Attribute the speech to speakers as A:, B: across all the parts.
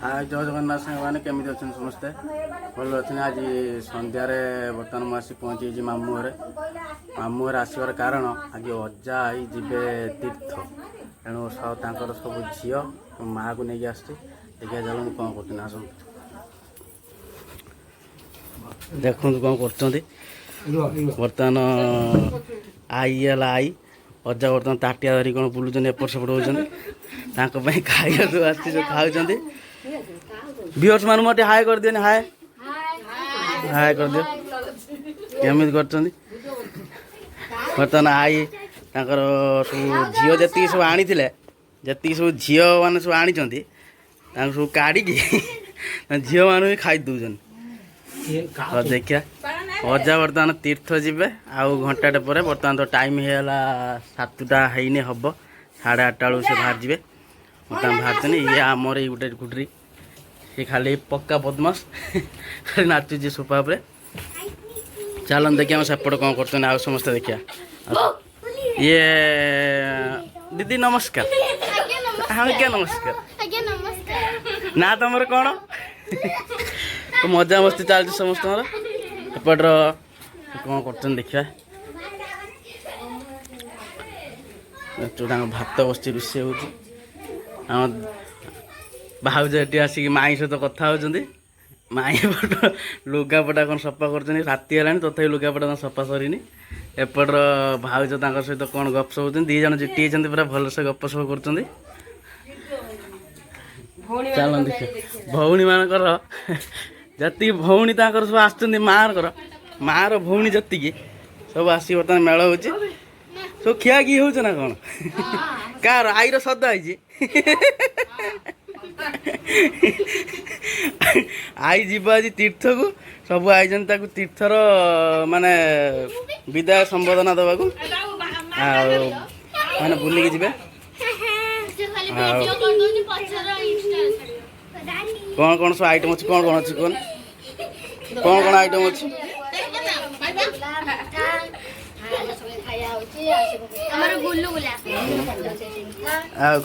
A: हाय जय जगन्नाथ साइबान केमी अच्छा समस्ते भल अच्छे आज सन्धार बर्तमान मुझे पहुँची मामू घर आसवर कारण आज अजा आई जीवे तीर्थ तेणु सब झील माँ को लेकिन आस देखा चल मुझे कौन कर आस देखु कौन कर बर्तमान आई है आई अजा बर्तमान ताटिया धरी कौन बुलून एपट सेपट होती खाइबा खाऊँ व्यूअर्स मान मत हाय कर दियो हाय हाय कर दियो केमी कर बर्तमान आई ताकर सब झील जी सब आनी जी सब झील मैंने सब आनी सब काढ़ी झील मान भी खाई दौन देखिया अजा बर्तमान तीर्थ जीवे आउ घंटाटे पर बर्तमान तो टाइम होगा 7टा हैनी हम 8:30 बेलू से बाहर जाए बर्तमान बाहर ये आमर ये गोटे गुटरी ये खाली पक्का बदमाश खाली नाचुची सोफा पर चलन देखिए सेपट कौन कर आउ समस्त देखिया ये दीदी नमस्कार आज्ञा नमस्कार ना तुम कौन तो मजा मस्ती चलती समस्त एपटर कौन कर देखा भात बस रोषे हो भाउज ये आसिक माई सहित कथा होती माई पट लुगापटा कौन सफा कर राति है तथापि लुगापटा सफा सरनी एपटर भाउज सहित कौन गपसप होती दी जन जुटी पूरा भलसे गपसप कर चल देखिए भौणी मानकर जी भौणी सब आस मार भौणी जी सब आसी बर्तमान मेल हो सब खिया कि हो ना कौन कार आईर सदा है आई जीव आज तीर्थ को सब आई तीर्थर माने विदाय संबोधना देवा माने बुलिकी जी कौन कौन सब आइटम अच्छी कौन कौन अच्छी कौन आइटम अच्छी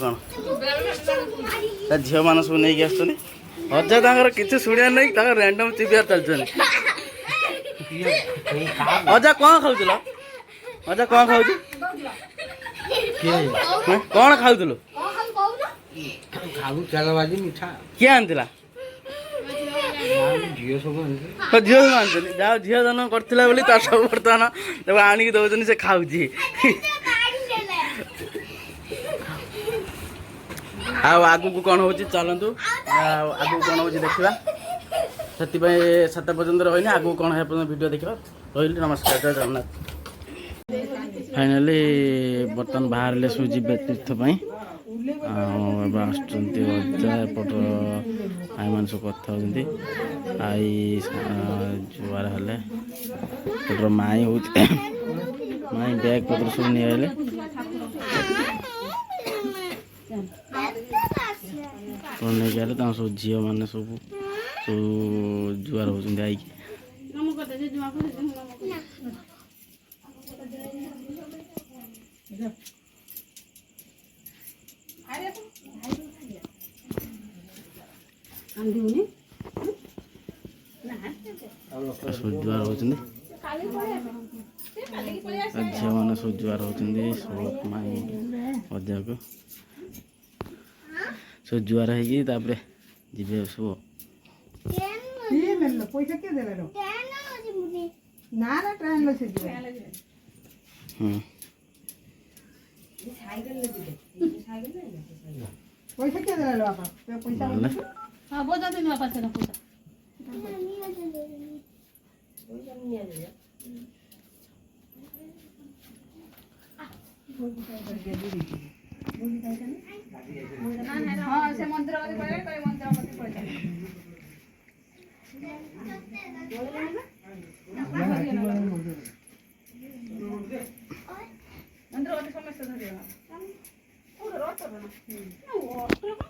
A: कौन झील मान सब नहीं आसुन अजा कि शुणा नहीं रैंडम चिपिया चलते अजा कौन खाऊल अजा कौन खाऊ कौन खाऊल किए आनला झील सब आनी जहाँ झील जन्म कर सब बर्तमान आणिक दौन से खाऊ आगू को कौन हो चलतु आगू कौन हो देखा से 7 पर्यंत रही आगू कौन है वीडियो देखा रही नमस्कार जय जगन्नाथ फाइनाली बर्तमान बाहर सब जी तीर्थपाई आसजा एपट आई मान सब कथा होती आई जुआर हेले एपटर माई हो माई बैग पत्र सब नहीं नहीं सब झील मैंने सब जुआर होती आई जुआर होती झील मैंने सब जुआर होती सब माई अजा को सब जुआर है जी सब
B: पैसा क्या दे बापा पैसा हाँ बोझा देनी बापा से ना पैसा हाँ से मंदिर मंदिर समस्या